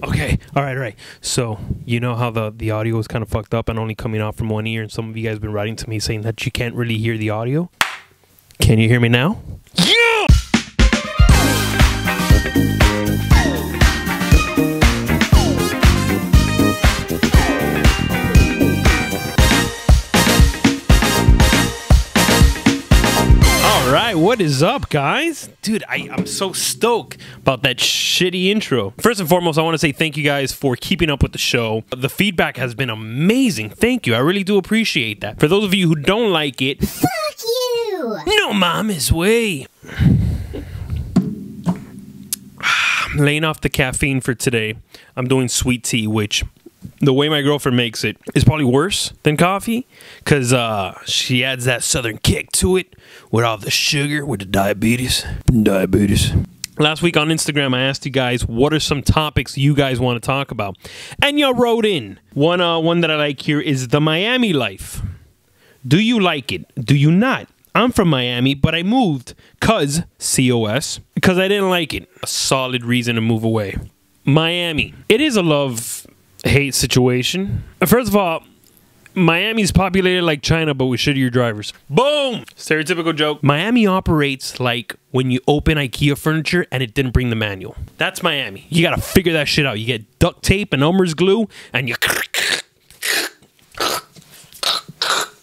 Okay, all right. So, you know how the audio is kind of fucked up and only coming out from one ear, and some of you guys have been writing to me saying that you can't really hear the audio? Can you hear me now? Yeah! Alright, what is up, guys? Dude, I'm so stoked about that shitty intro. First and foremost, I want to say thank you guys for keeping up with the show. The feedback has been amazing. Thank you. I really do appreciate that. For those of you who don't like it, fuck you! No mama's way. I'm laying off the caffeine for today. I'm doing sweet tea, which the way my girlfriend makes it is probably worse than coffee, because she adds that southern kick to it with all the sugar, with the diabetes. Last week on Instagram, I asked you guys, what are some topics you guys want to talk about? And y'all wrote in. One that I like here is the Miami life. Do you like it? Do you not? I'm from Miami, but I moved because I didn't like it. A solid reason to move away. Miami. It is a love-hate situation. First of all, Miami's populated like China, but with shittier drivers. Boom! Stereotypical joke. Miami operates like when you open IKEA furniture and it didn't bring the manual. That's Miami. You gotta figure that shit out. You get duct tape and Elmer's glue, and you...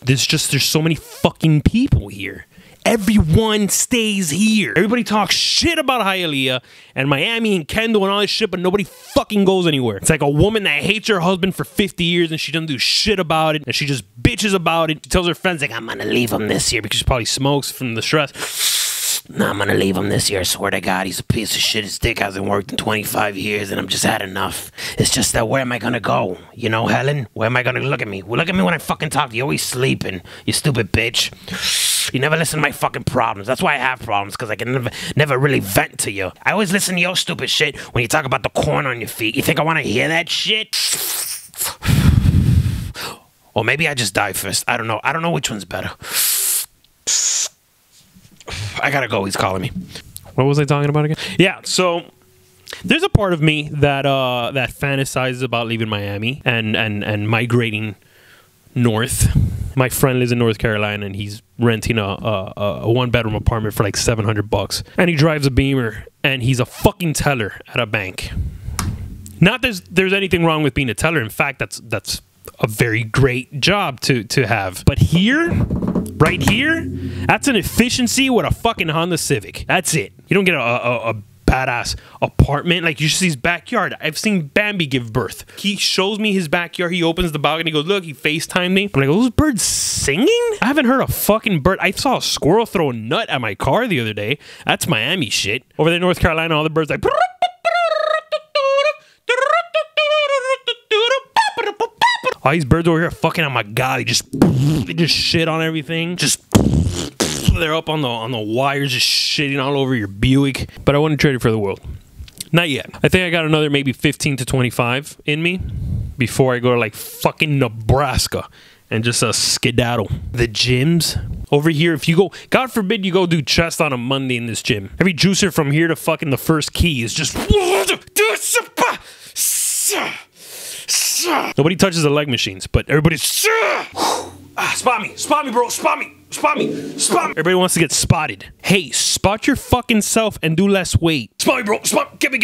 There's so many fucking people here. Everyone stays here. Everybody talks shit about Hialeah and Miami and Kendall and all this shit, but nobody fucking goes anywhere. It's like a woman that hates her husband for 50 years and she doesn't do shit about it, and she just bitches about it. She tells her friends, like, I'm gonna leave him this year, because she probably smokes from the stress. No, I'm gonna leave him this year. I swear to God, he's a piece of shit. His dick hasn't worked in 25 years, and I'm just had enough. It's just that, where am I gonna go? You know, Helen? Where am I gonna look at me? Well, look at me when I fucking talk to you. You're always sleeping, you stupid bitch. You never listen to my fucking problems. That's why I have problems, because I can never really vent to you. I always listen to your stupid shit when you talk about the corn on your feet. You think I want to hear that shit? Or maybe I just die first. I don't know. I don't know which one's better. I gotta go. He's calling me. What was I talking about again? Yeah, so there's a part of me that that fantasizes about leaving Miami and migrating north. My friend lives in North Carolina, and he's renting a one-bedroom apartment for like $700, and he drives a Beamer, and he's a fucking teller at a bank. Not there's anything wrong with being a teller. In fact, that's a very great job to have. But here, right here, that's an efficiency with a fucking Honda Civic. That's it. You don't get a badass apartment. Like, you should see his backyard. I've seen Bambi give birth. He shows me his backyard. He opens the balcony. He goes, look, he FaceTimed me. I'm like, are those birds singing? I haven't heard a fucking bird. I saw a squirrel throw a nut at my car the other day. That's Miami shit. Over there in North Carolina, all the birds like... All these birds over here are fucking, oh my God, they just shit on everything. They're up on the wires, just shitting all over your Buick. But I wouldn't trade it for the world. Not yet. I think I got another maybe 15 to 25 in me before I go to like fucking Nebraska and just skedaddle. The gyms over here, if you go, God forbid you go do chest on a Monday in this gym. Every juicer from here to fucking the first key is just... Nobody touches the leg machines, but everybody's... Spot me, bro, spot me. Everybody wants to get spotted. Hey, spot your fucking self and do less weight. Spot me, bro, get me.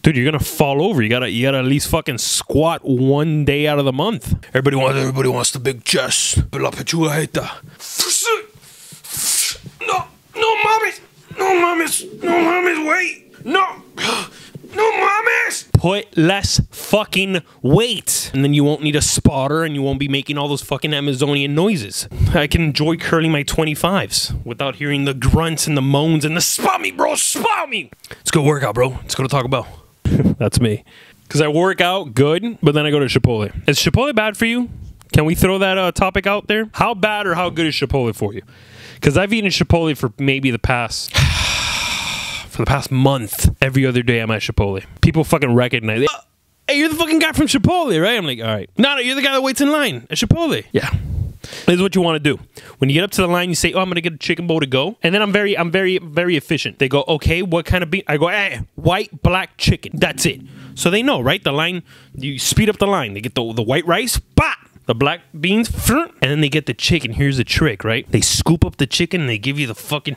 Dude, you're gonna fall over. You gotta at least fucking squat one day out of the month. Everybody wants the big chest. La pechuleta. No mames, wait. No mames! Put less fucking weight, and then you won't need a spotter, and you won't be making all those fucking Amazonian noises. I can enjoy curling my 25s without hearing the grunts and the moans and the spot me, bro, spot me! Let's go work out, bro. Let's go to Taco Bell. That's me. Because I work out good, but then I go to Chipotle. Is Chipotle bad for you? Can we throw that topic out there? How bad or how good is Chipotle for you? Because I've eaten Chipotle for maybe the past month. Every other day I'm at Chipotle. People fucking recognize it. Hey, you're the fucking guy from Chipotle, right? I'm like, all right. No, you're the guy that waits in line at Chipotle. Yeah. This is what you want to do. When you get up to the line, you say, "Oh, I'm gonna get a chicken bowl to go," and then I'm very efficient. They go, "Okay, what kind of bean?" I go, "Hey, white, black chicken." That's it. So they know, right? The line, you speed up the line. They get the white rice, bah! The black beans, and then they get the chicken. Here's the trick, right? They scoop up the chicken and they give you the fucking...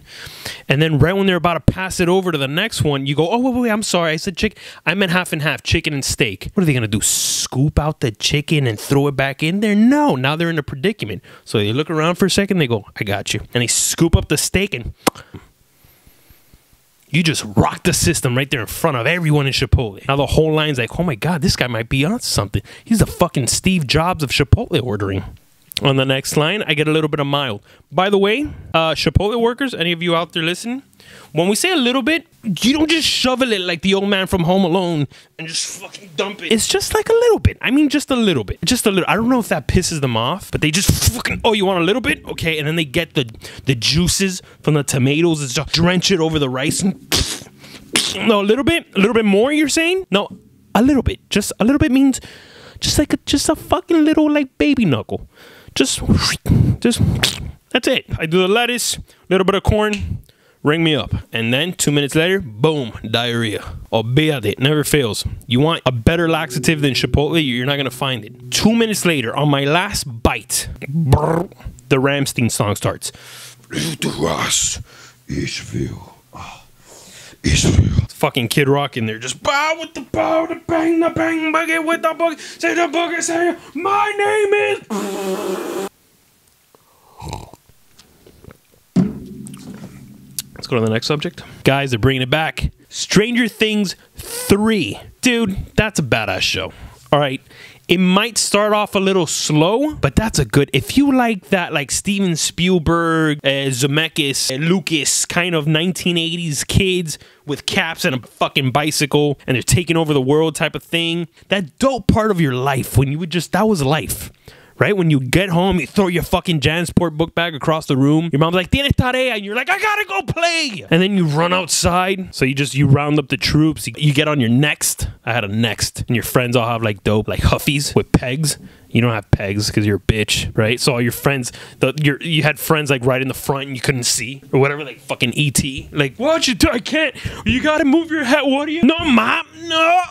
And then right when they're about to pass it over to the next one, you go, "Oh, wait, I'm sorry. I said chicken. I meant half and half, chicken and steak." What are they going to do? Scoop out the chicken and throw it back in there? No. Now they're in a predicament. So they look around for a second. They go, "I got you." And they scoop up the steak and... You just rock the system right there in front of everyone in Chipotle. Now the whole line's like, "Oh my God, this guy might be on something. He's the fucking Steve Jobs of Chipotle ordering." On the next line, I get a little bit of mild. By the way, Chipotle workers, any of you out there listening, when we say a little bit, you don't just shovel it like the old man from Home Alone and just fucking dump it. It's just like a little bit. I mean, just a little bit. Just a little. I don't know if that pisses them off, but they just fucking, "Oh, you want a little bit? Okay." And then they get the juices from the tomatoes and just drench it over the rice. And no, a little bit more, you're saying? No, a little bit. Just a little bit means just a fucking little like baby knuckle. Just that's it. I do the lettuce, a little bit of corn, ring me up. And then 2 minutes later, boom, diarrhea. Olvídate, it never fails. You want a better laxative than Chipotle, you're not going to find it. 2 minutes later, on my last bite, brr, the Rammstein song starts. Fucking Kid Rock in there, just bow with the bow, the bang, boogie with the boogie, say the boogie, say my name is. Let's go to the next subject. Guys, they're bringing it back. Stranger Things 3. Dude, that's a badass show. All right. It might start off a little slow, but that's a good... If you like that, like Steven Spielberg, Zemeckis, Lucas, kind of 1980s kids with caps and a fucking bicycle, and they're taking over the world type of thing, that dope part of your life when you would just... That was life. Right? When you get home, you throw your fucking Jansport book bag across the room. Your mom's like, "Tienes tarea," and you're like, "I gotta go play." And then you run outside. So you round up the troops. You get on your Next. I had a Next. And your friends all have like dope, like Huffies with pegs. You don't have pegs because you're a bitch, right? So all your friends, you had friends like right in the front and you couldn't see or whatever, like fucking E.T. Like, "What you do? I can't. You gotta move your head. What are you? No, mom, no."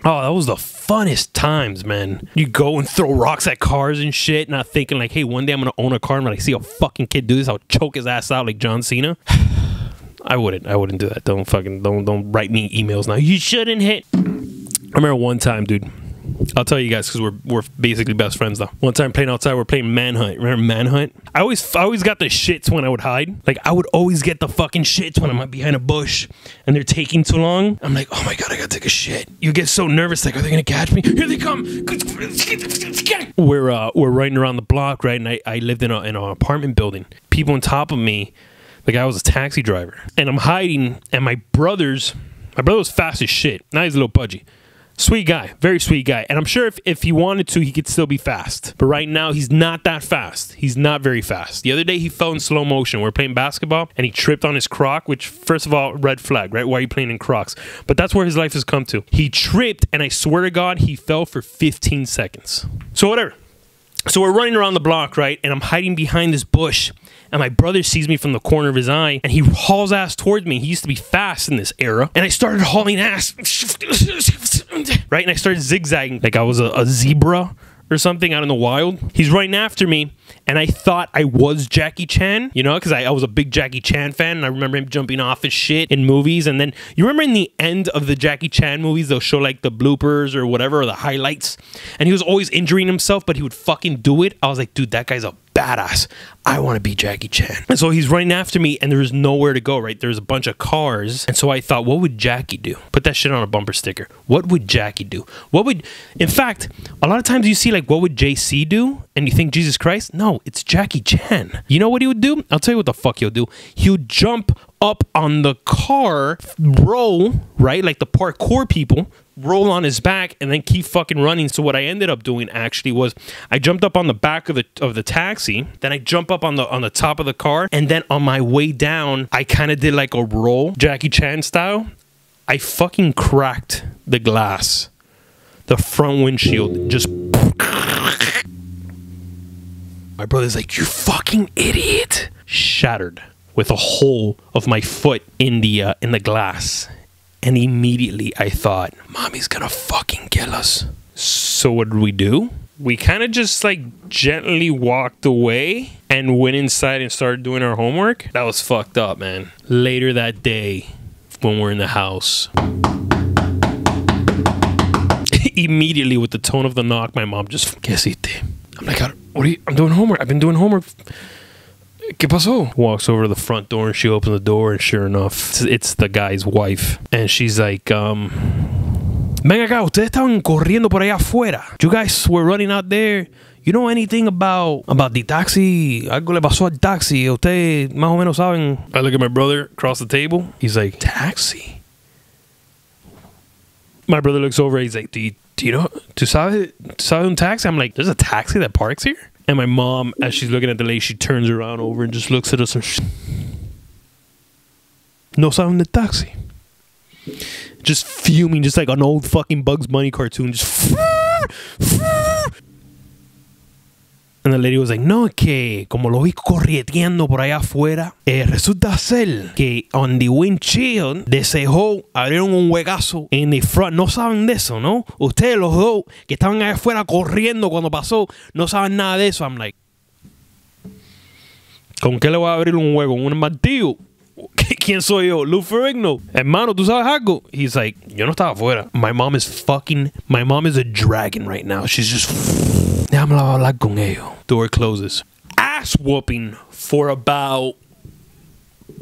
Oh, that was the funnest times, man. You go and throw rocks at cars and shit, not thinking like, "Hey, one day I'm gonna own a car and when I see a fucking kid do this, I'll choke his ass out like John Cena." I wouldn't do that. Don't write me emails now. You shouldn't hit. I remember one time, dude. I'll tell you guys because we're basically best friends though. One time playing outside, we're playing Manhunt. Remember Manhunt? I always got the shits when I would hide. Like I would always get the fucking shits when I'm behind a bush and they're taking too long. I'm like, "Oh my God, I gotta take a shit." You get so nervous, like, are they gonna catch me? Here they come. We're riding around the block, right? And I lived in an apartment building. People on top of me, like I was a taxi driver, and I'm hiding. And my brother was fast as shit. Now he's a little pudgy. Sweet guy, very sweet guy. And I'm sure if he wanted to, he could still be fast. But right now, he's not that fast. He's not very fast. The other day, he fell in slow motion. We were playing basketball, and he tripped on his Croc, which, first of all, red flag, right? Why are you playing in Crocs? But that's where his life has come to. He tripped, and I swear to God, he fell for 15 seconds. So whatever. So we're running around the block, right? And I'm hiding behind this bush. And my brother sees me from the corner of his eye, and he hauls ass towards me. He used to be fast in this era. And I started hauling ass. Right? And I started zigzagging like I was a zebra or something out in the wild. He's running after me, and I thought I was Jackie Chan, you know, because I was a big Jackie Chan fan, and I remember him jumping off his shit in movies. And then, you remember in the end of the Jackie Chan movies, they'll show like the bloopers or whatever, or the highlights, and he was always injuring himself, but he would fucking do it. I was like, dude, that guy's a badass. I want to be Jackie Chan. And so he's running after me, and there's nowhere to go, right? There's a bunch of cars. And so I thought, what would Jackie do? Put that shit on a bumper sticker. What would Jackie do? In fact, a lot of times you see like, what would JC do? And you think Jesus Christ? No, it's Jackie Chan. You know what he would do? I'll tell you what the fuck he'll do. He'll jump up on the car, roll, right? Like the parkour people, roll on his back, and then keep fucking running. So what I ended up doing actually was I jumped up on the back of the taxi, then I jump up on the top of the car, and then on my way down, I kind of did like a roll, Jackie Chan style. I fucking cracked the glass, the front windshield, just My brother's like, you fucking idiot. Shattered with a hole of my foot in the glass. And immediately I thought, Mommy's gonna fucking kill us. So what did we do? We kind of just like gently walked away and went inside and started doing our homework. That was fucked up, man. Later that day, when we're in the house, immediately with the tone of the knock, my mom just, ¿Qué hiciste? I'm like, what are you? I'm doing homework. I've been doing homework. ¿Qué pasó? Walks over to the front door and she opens the door, and sure enough, it's the guy's wife. And she's like, ven acá, ustedes estaban corriendo por allá afuera. You guys were running out there. You know anything about the taxi? Algo le pasó al taxi. Ustedes más o menos saben. I look at my brother across the table. He's like, taxi? My brother looks over. He's like, do you know? ¿Tú sabes un taxi? I'm like, there's a taxi that parks here? And my mom, as she's looking at the lady, she turns around over and just looks at us and no saben de taxi. Just fuming, just like an old fucking Bugs Bunny cartoon. Just and the lady was like, no, que como lo vi correteando por allá afuera, resulta ser que on the windshield dejó, abrieron un huecazo en the front. No saben de eso, ¿no? Ustedes los dos que estaban allá afuera corriendo cuando pasó, no saben nada de eso. I'm like, ¿con qué le voy a abrir un hueco? ¿Un martillo? ¿Quién soy yo? Lou Ferrigno. Hermano, ¿tú sabes algo? He's like, yo no estaba afuera. My mom is a dragon right now. She's just, déjame hablar con ellos. Door closes. Ass whooping for about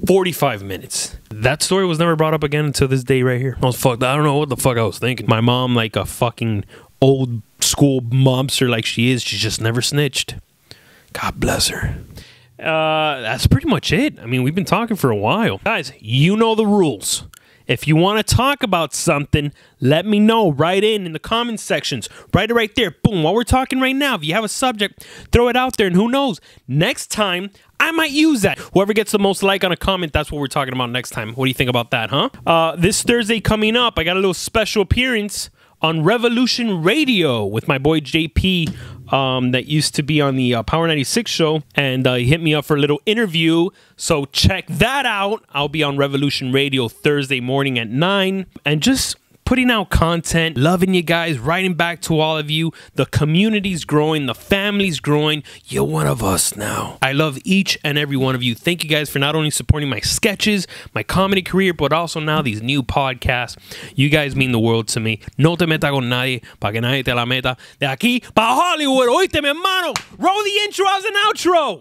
45 minutes. That story was never brought up again until this day right here. I was fucked. I don't know what the fuck I was thinking. My mom, like a fucking old school mobster like she is, she just never snitched. God bless her. That's pretty much it. I mean, we've been talking for a while. Guys, you know the rules. If you want to talk about something, let me know. Write in the comment sections. Write it right there. Boom. While we're talking right now, if you have a subject, throw it out there. And who knows? Next time, I might use that. Whoever gets the most like on a comment, that's what we're talking about next time. What do you think about that, huh? This Thursday coming up, I got a little special appearance on Revolution Radio with my boy JP, that used to be on the Power 96 show, and he hit me up for a little interview, so check that out. I'll be on Revolution Radio Thursday morning at 9, and just putting out content, loving you guys, writing back to all of you. The community's growing, the family's growing. You're one of us now. I love each and every one of you. Thank you guys for not only supporting my sketches, my comedy career, but also now these new podcasts. You guys mean the world to me. No te meta con nadie, para que nadie te la meta. De aquí pa' Hollywood. Oíste, mi hermano. Roll the intro as an outro.